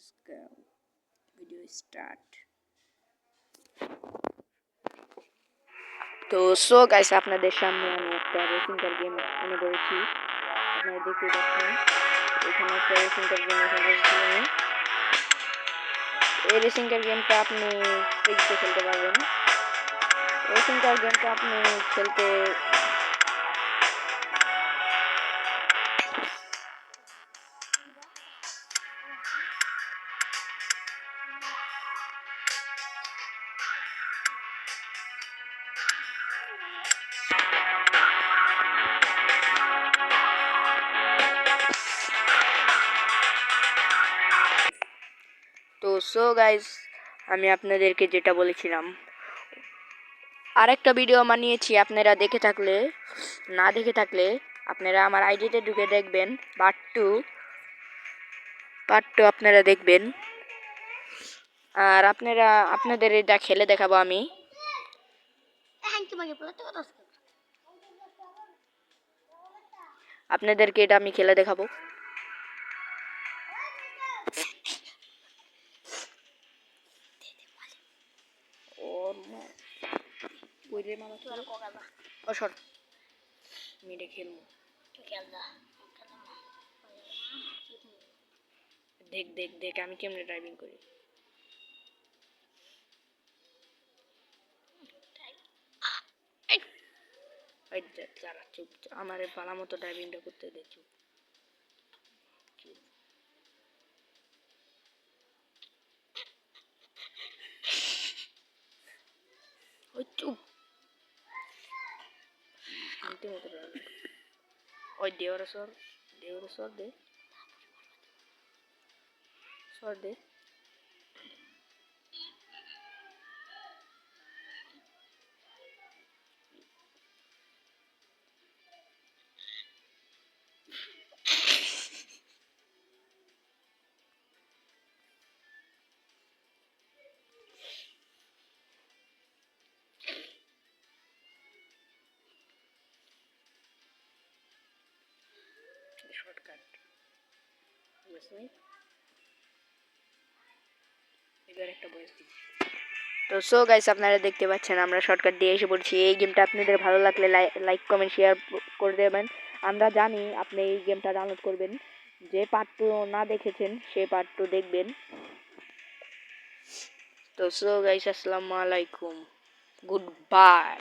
Let's go. Video start. তো so guys আপনাদের সামনে আমি একটা রেসিং কার গেম এনে করেছি। আপনারা দেখতে পাচ্ছেন এখানে একটা রেসিং কার গেম এনে করেছি আমি। এই রেসিং কার গেমটা আপনি ফ্রিতে খেলতে পারবেন। রেসিং কার গেমটা আপনি খেলতে তো সো গাইস আমি আপনাদেরকে যেটা বলেছিলাম আরেকটা ভিডিও বানিয়েছি, আপনারা দেখে থাকলে না দেখে থাকলে আপনারা আমার আইডিতে ঢুকে দেখবেন। পার্ট টু আপনারা দেখবেন। আর আপনাদের এটা খেলে দেখাবো আমি। আপনাদেরকে এটা আমি খেলে দেখাবো। দেখ দেখ দেখ আমি কেমনে ড্রাইভিং করি। যারা চুপ, আমার ভালো মতো ড্রাইভিংটা করতে দে। চুপ ওই চুপ শান্তি মতো ড্রাইভিং। ওই দেওয়ার সর দে সর দে। শর্টকাট এবার একটা বয়স দিচ্ছি। তো সো গাইস আপনারা দেখতে পাচ্ছেন আমরা শর্টকাট দিয়ে এসে পড়ছি। এই গেমটা আপনাদের ভালো লাগলে লাইক কমেন্ট শেয়ার করে দেবেন। আমরা জানি আপনি এই গেমটা ডাউনলোড করবেন। যে পার্ট টু না দেখেছেন সে পার্ট টু দেখবেন। তো সো গাইস আসসালামু আলাইকুম, গুড বাই।